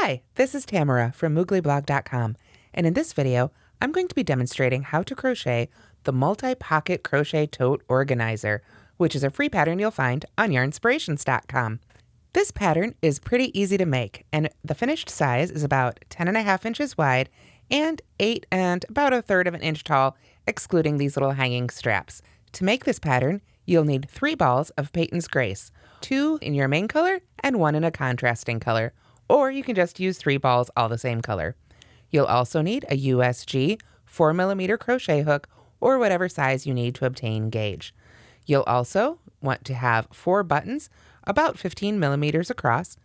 Hi, this is Tamara from MooglyBlog.com, and in this video, I'm going to be demonstrating how to crochet the Multi-Pocket Crochet Tote Organizer, which is a free pattern you'll find on Yarnspirations.com. This pattern is pretty easy to make, and the finished size is about 10.5 inches wide and 8 and about 1/3 of an inch tall, excluding these little hanging straps. To make this pattern, you'll need 3 balls of Patons Grace, 2 in your main color and 1 in a contrasting color, or you can just use 3 balls all the same color. You'll also need a USG 4mm crochet hook or whatever size you need to obtain gauge. You'll also want to have 4 buttons about 15mm across,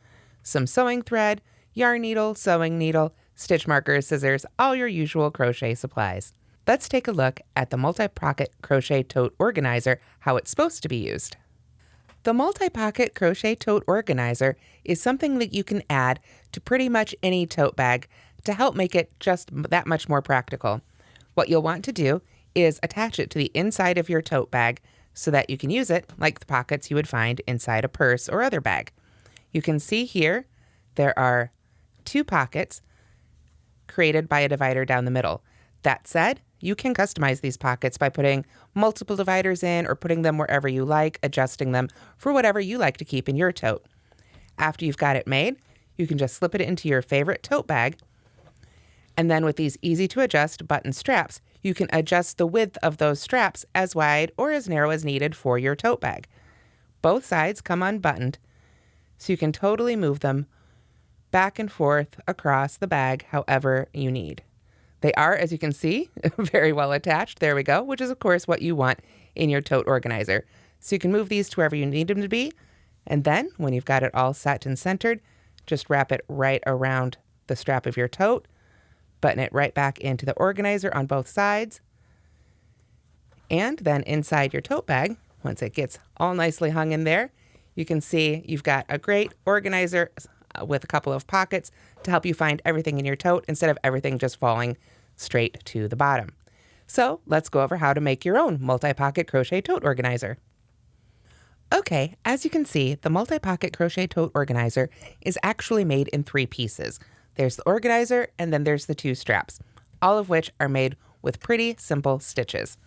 some sewing thread, yarn needle, sewing needle, stitch markers, scissors, all your usual crochet supplies. Let's take a look at the Multi-Pocket Crochet Tote Organizer, how it's supposed to be used. The Multi-Pocket Crochet Tote Organizer is something that you can add to pretty much any tote bag to help make it just that much more practical. What you'll want to do is attach it to the inside of your tote bag so that you can use it like the pockets you would find inside a purse or other bag. You can see here there are 2 pockets created by a divider down the middle. That said, you can customize these pockets by putting multiple dividers in or putting them wherever you like, adjusting them for whatever you like to keep in your tote. After you've got it made, you can just slip it into your favorite tote bag, and then with these easy to adjust button straps, you can adjust the width of those straps as wide or as narrow as needed for your tote bag. Both sides come unbuttoned, so you can totally move them back and forth across the bag however you need. They are, as you can see, very well attached. There we go, which is of course what you want in your tote organizer. So you can move these to wherever you need them to be, and then when you've got it all set and centered, just wrap it right around the strap of your tote, button it right back into the organizer on both sides, and then inside your tote bag, once it gets all nicely hung in there, you can see you've got a great organizer with a couple of pockets to help you find everything in your tote instead of everything just falling straight to the bottom. So let's go over how to make your own multi-pocket crochet tote organizer. Okay, as you can see, the multi-pocket crochet tote organizer is actually made in 3 pieces. There's the organizer and then there's the 2 straps, all of which are made with pretty simple stitches.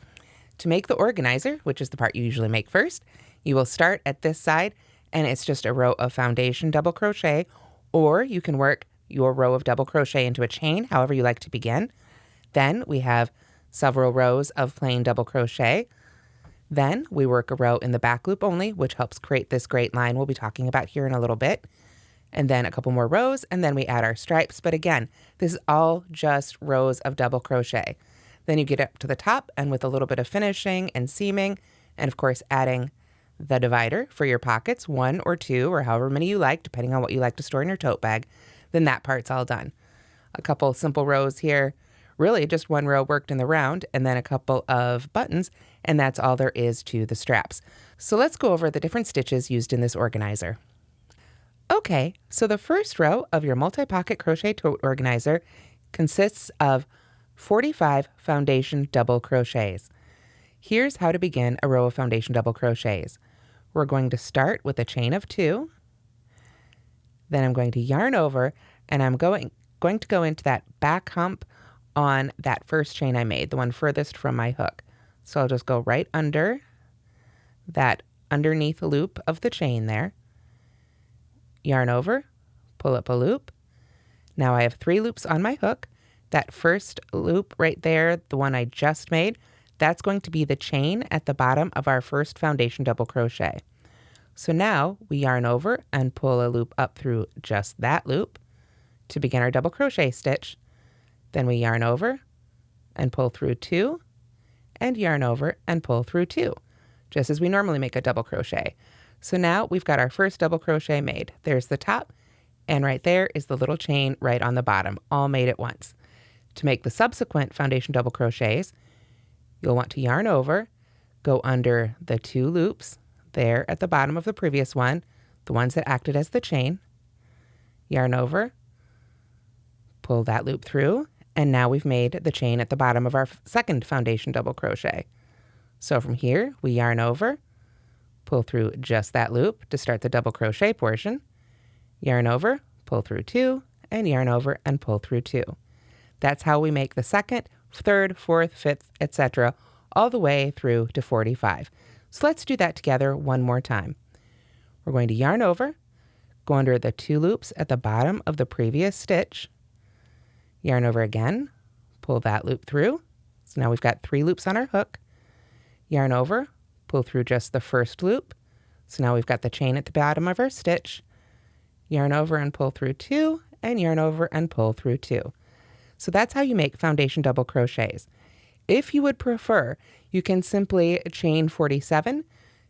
To make the organizer, which is the part you usually make first, you will start at this side and it's just a row of foundation double crochet, or you can work your row of double crochet into a chain, however you like to begin. Then we have several rows of plain double crochet. Then we work a row in the back loop only, which helps create this great line we'll be talking about here in a little bit. And then a couple more rows, and then we add our stripes. But again, this is all just rows of double crochet. Then you get up to the top, and with a little bit of finishing and seaming, and of course adding the divider for your pockets, 1 or 2, or however many you like, depending on what you like to store in your tote bag, then that part's all done. A couple simple rows here, really just 1 row worked in the round, and then a couple of buttons, and that's all there is to the straps. So let's go over the different stitches used in this organizer. Okay, so the first row of your multi-pocket crochet tote organizer consists of 45 foundation double crochets. Here's how to begin a row of foundation double crochets. We're going to start with a chain of 2. Then I'm going to yarn over, and I'm going to go into that back hump on that first chain I made, the one furthest from my hook. So I'll just go right under that underneath loop of the chain there. Yarn over, pull up a loop. Now I have 3 loops on my hook. That first loop right there, the one I just made, that's going to be the chain at the bottom of our first foundation double crochet. So now we yarn over and pull a loop up through just that loop to begin our double crochet stitch. Then we yarn over and pull through 2, and yarn over and pull through 2, just as we normally make a double crochet. So now we've got our first double crochet made. There's the top, and right there is the little chain right on the bottom, all made at once. To make the subsequent foundation double crochets, you'll want to yarn over, go under the 2 loops there at the bottom of the previous one, the ones that acted as the chain, yarn over, pull that loop through, and now we've made the chain at the bottom of our second foundation double crochet. So from here, we yarn over, pull through just that loop to start the double crochet portion, yarn over, pull through 2, and yarn over and pull through 2. That's how we make the second, third, fourth, fifth, etc., all the way through to 45. So let's do that together one more time. We're going to yarn over, go under the 2 loops at the bottom of the previous stitch, yarn over again, pull that loop through. So now we've got 3 loops on our hook, yarn over, pull through just the first loop. So now we've got the chain at the bottom of our stitch, yarn over and pull through 2, and yarn over and pull through 2. So that's how you make foundation double crochets. If you would prefer, you can simply chain 47,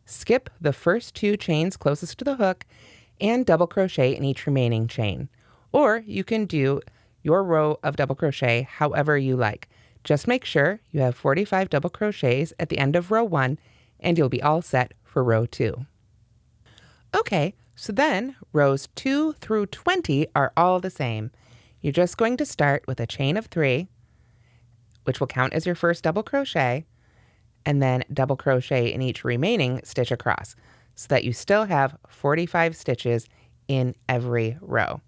skip the first 2 chains closest to the hook, and double crochet in each remaining chain. Or you can do your row of double crochet however you like. Just make sure you have 45 double crochets at the end of row 1, and you'll be all set for row 2. Okay, so then rows 2 through 20 are all the same. You're just going to start with a chain of 3, which will count as your first double crochet, and then double crochet in each remaining stitch across, so that you still have 45 stitches in every row.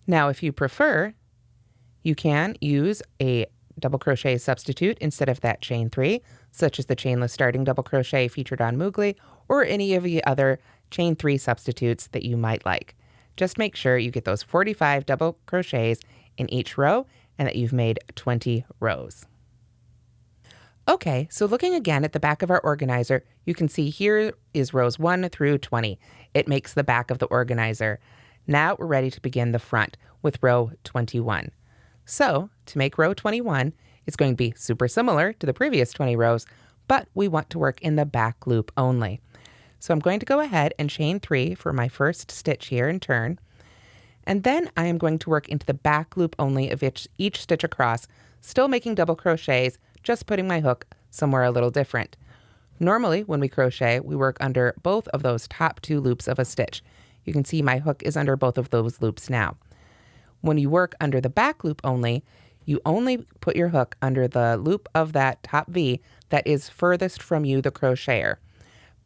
Now, if you prefer, you can use a double crochet substitute instead of that chain 3, such as the chainless starting double crochet featured on Moogly, or any of the other chain 3 substitutes that you might like. Just make sure you get those 45 double crochets in each row and that you've made 20 rows. Okay, so looking again at the back of our organizer, you can see here is rows 1 through 20. It makes the back of the organizer. Now we're ready to begin the front with row 21. So to make row 21, it's going to be super similar to the previous 20 rows, but we want to work in the back loop only. So I'm going to go ahead and chain 3 for my first stitch here and turn. And then I am going to work into the back loop only of each stitch across, still making double crochets, just putting my hook somewhere a little different. Normally, when we crochet, we work under both of those top 2 loops of a stitch. You can see my hook is under both of those loops now. When you work under the back loop only, you only put your hook under the loop of that top V that is furthest from you, the crocheter.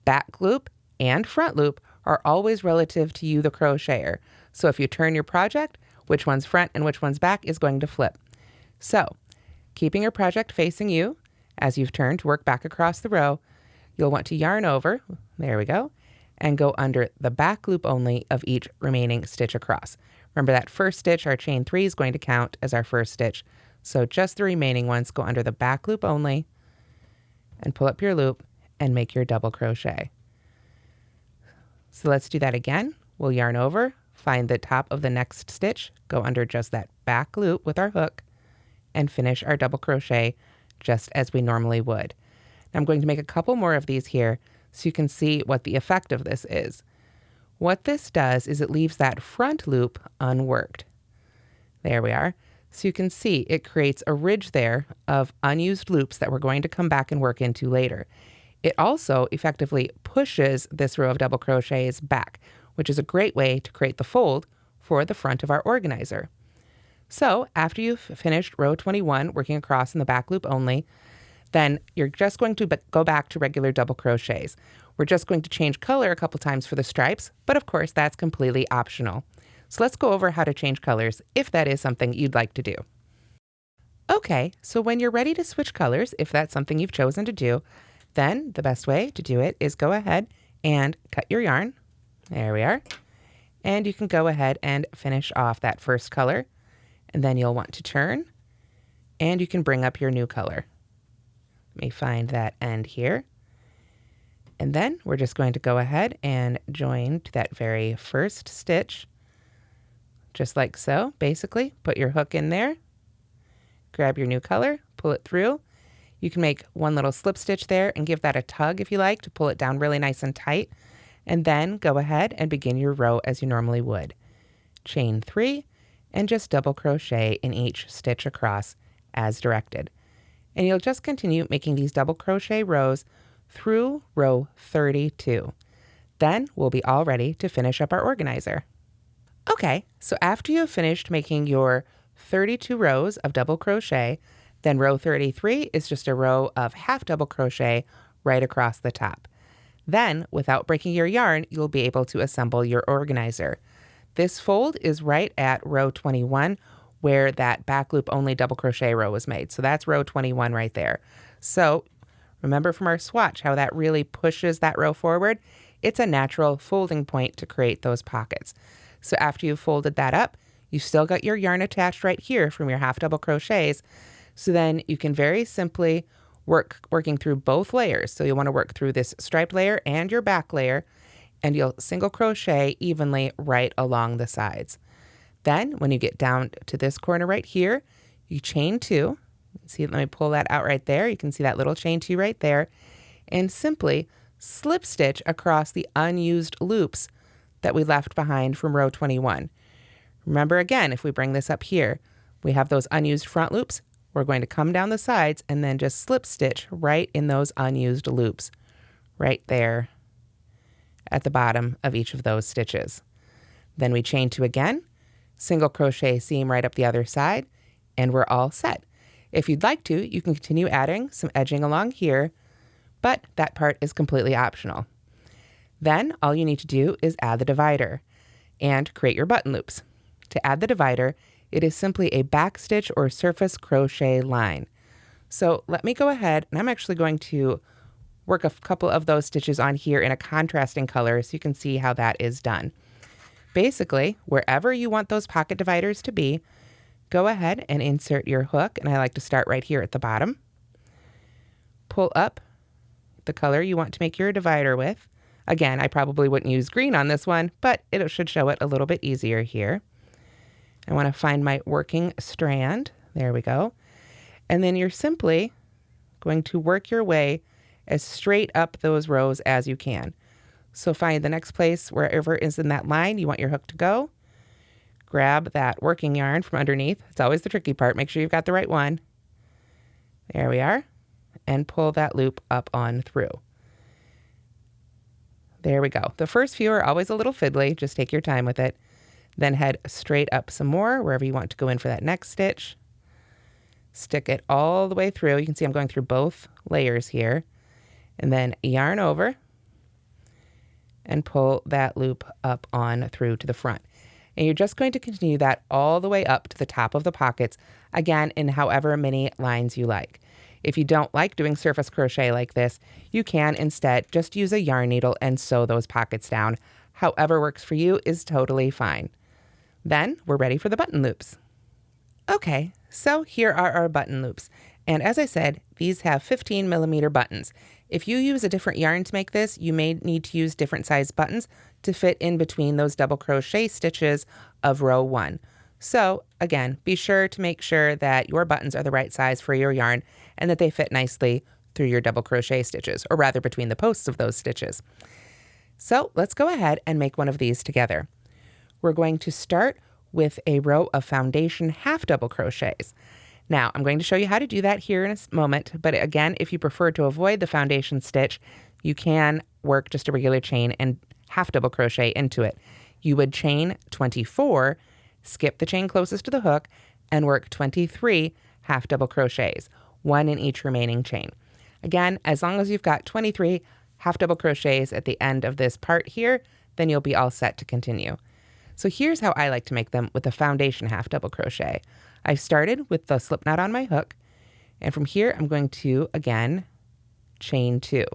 Back loop and front loop are always relative to you, the crocheter. So if you turn your project, which one's front and which one's back is going to flip. So keeping your project facing you, as you've turned to work back across the row, you'll want to yarn over, there we go, and go under the back loop only of each remaining stitch across. Remember that first stitch, our chain 3 is going to count as our first stitch. So just the remaining ones go under the back loop only and pull up your loop and make your double crochet. So let's do that again. We'll yarn over, find the top of the next stitch, go under just that back loop with our hook, and finish our double crochet just as we normally would. Now I'm going to make a couple more of these here so you can see what the effect of this is. What this does is it leaves that front loop unworked. There we are. So you can see it creates a ridge there of unused loops that we're going to come back and work into later. It also effectively pushes this row of double crochets back, which is a great way to create the fold for the front of our organizer. So after you've finished row 21, working across in the back loop only, then you're just going to go back to regular double crochets. We're just going to change color a couple times for the stripes, but of course that's completely optional. So let's go over how to change colors if that is something you'd like to do. Okay, so when you're ready to switch colors, if that's something you've chosen to do, then the best way to do it is go ahead and cut your yarn. There we are. And you can go ahead and finish off that first color. And then you'll want to turn and you can bring up your new color. Let me find that end here. And then we're just going to go ahead and join to that very first stitch, just like so. Basically, put your hook in there, grab your new color, pull it through. You can make one little slip stitch there and give that a tug if you like to pull it down really nice and tight. And then go ahead and begin your row as you normally would. Chain 3 and just double crochet in each stitch across as directed. And you'll just continue making these double crochet rows through row 32. Then we'll be all ready to finish up our organizer. Okay, so after you've finished making your 32 rows of double crochet, then row 33 is just a row of half double crochet right across the top. Then, without breaking your yarn, you'll be able to assemble your organizer. This fold is right at row 21 where that back loop only double crochet row was made. So that's row 21 right there. So remember from our swatch how that really pushes that row forward? It's a natural folding point to create those pockets. So after you've folded that up, you've still got your yarn attached right here from your half double crochets. So then you can very simply working through both layers. So you'll want to work through this striped layer and your back layer, and you'll single crochet evenly right along the sides. Then when you get down to this corner right here, you chain 2. See, let me pull that out right there. You can see that little chain 2 right there, and simply slip stitch across the unused loops that we left behind from row 21. Remember again, if we bring this up here, we have those unused front loops. We're going to come down the sides and then just slip stitch right in those unused loops right there at the bottom of each of those stitches. Then we chain 2 again, single crochet seam right up the other side, and we're all set. If you'd like to, you can continue adding some edging along here, but that part is completely optional. Then all you need to do is add the divider and create your button loops. To add the divider, it is simply a backstitch or surface crochet line. So let me go ahead, and I'm actually going to work a couple of those stitches on here in a contrasting color so you can see how that is done. Basically, wherever you want those pocket dividers to be, go ahead and insert your hook, and I like to start right here at the bottom. Pull up the color you want to make your divider with. Again, I probably wouldn't use green on this one, but it should show it a little bit easier here. I want to find my working strand. There we go. And then you're simply going to work your way as straight up those rows as you can. So find the next place wherever is in that line you want your hook to go. Grab that working yarn from underneath. It's always the tricky part. Make sure you've got the right one. There we are. And pull that loop up on through. There we go. The first few are always a little fiddly. Just take your time with it. Then head straight up some more wherever you want to go in for that next stitch. Stick it all the way through. You can see I'm going through both layers here. And then yarn over and pull that loop up on through to the front. And you're just going to continue that all the way up to the top of the pockets, again, in however many lines you like. If you don't like doing surface crochet like this, you can instead just use a yarn needle and sew those pockets down. However works for you is totally fine. Then we're ready for the button loops. Okay, so here are our button loops. And as I said, these have 15mm buttons. If you use a different yarn to make this, you may need to use different size buttons to fit in between those double crochet stitches of row 1. So again, be sure to make sure that your buttons are the right size for your yarn and that they fit nicely through your double crochet stitches, or rather between the posts of those stitches. So let's go ahead and make one of these together. We're going to start with a row of foundation half double crochets. Now, I'm going to show you how to do that here in a moment, but again, if you prefer to avoid the foundation stitch, you can work just a regular chain and half double crochet into it. You would chain 24, skip the chain closest to the hook, and work 23 half double crochets, 1 in each remaining chain. Again, as long as you've got 23 half double crochets at the end of this part here, then you'll be all set to continue. So here's how I like to make them with the foundation half double crochet. I've started with the slip knot on my hook, and from here I'm going to, again, chain 2.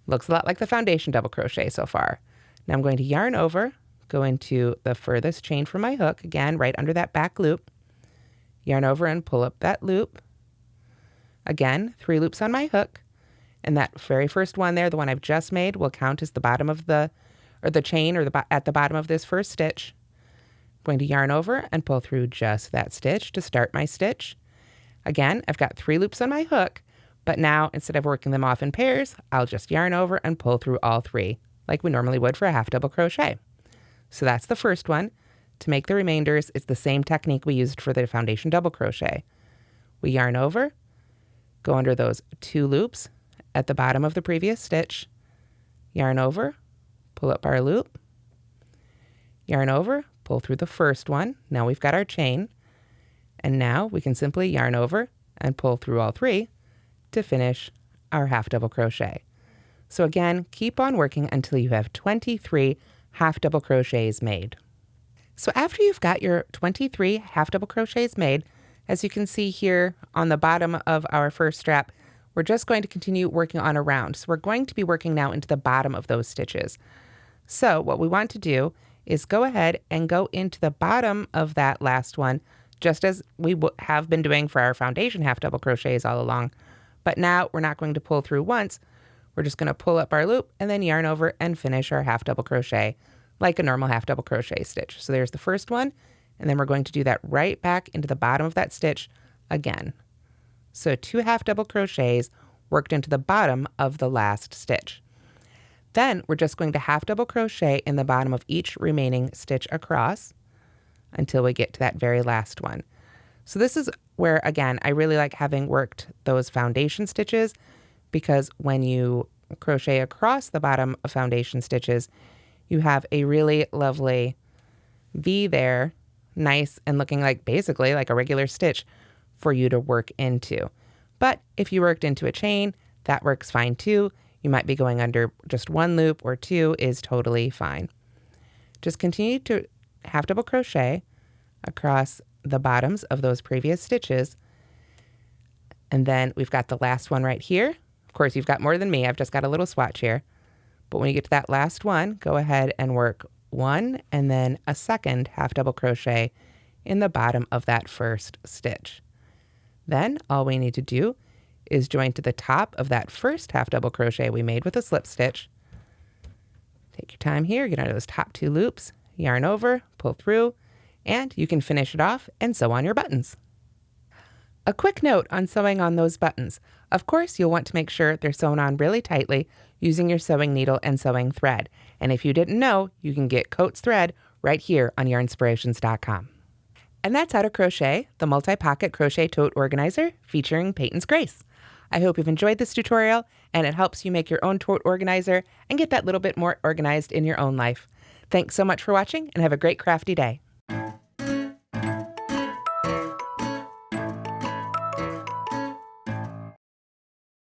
Looks a lot like the foundation double crochet so far. Now I'm going to yarn over, go into the furthest chain from my hook, again, right under that back loop, yarn over and pull up that loop. Again, 3 loops on my hook, and that very first one there, the one I've just made, will count as the bottom of the chain, or at the bottom of this first stitch. I'm going to yarn over and pull through just that stitch to start my stitch. Again, I've got 3 loops on my hook, but now instead of working them off in pairs, I'll just yarn over and pull through all 3, like we normally would for a half double crochet. So that's the first one. To make the remainders, it's the same technique we used for the foundation double crochet. We yarn over, go under those 2 loops at the bottom of the previous stitch, yarn over, pull up our loop, yarn over, pull through the first one. Now we've got our chain, and now we can simply yarn over and pull through all 3 to finish our half double crochet. So again, keep on working until you have 23 half double crochets made. So after you've got your 23 half double crochets made, as you can see here on the bottom of our first strap, we're just going to continue working on a round. So we're going to be working now into the bottom of those stitches. So what we want to do is go ahead and go into the bottom of that last one, just as we have been doing for our foundation half double crochets all along. But now we're not going to pull through once. We're just going to pull up our loop and then yarn over and finish our half double crochet like a normal half double crochet stitch. So there's the first one, and then we're going to do that right back into the bottom of that stitch again. So 2 half double crochets worked into the bottom of the last stitch. Then we're just going to half double crochet in the bottom of each remaining stitch across until we get to that very last one. So this is where, again, I really like having worked those foundation stitches, because when you crochet across the bottom of foundation stitches, you have a really lovely V there, nice and looking like basically like a regular stitch for you to work into. But if you worked into a chain, that works fine too. You might be going under just 1 loop or 2 is totally fine. Just continue to half double crochet across the bottoms of those previous stitches. And then we've got the last one right here. Of course, you've got more than me. I've just got a little swatch here. But when you get to that last one, go ahead and work 1 and then a second half double crochet in the bottom of that first stitch. Then all we need to do is join to the top of that first half double crochet we made with a slip stitch. Take your time here, get under those top 2 loops, yarn over, pull through, and you can finish it off and sew on your buttons. A quick note on sewing on those buttons. Of course, you'll want to make sure they're sewn on really tightly using your sewing needle and sewing thread. And if you didn't know, you can get Coats thread right here on Yarnspirations.com. And that's how to crochet the Multi-Pocket Crochet Tote Organizer featuring Patons Grace. I hope you've enjoyed this tutorial and it helps you make your own tote organizer and get that little bit more organized in your own life. Thanks so much for watching and have a great crafty day.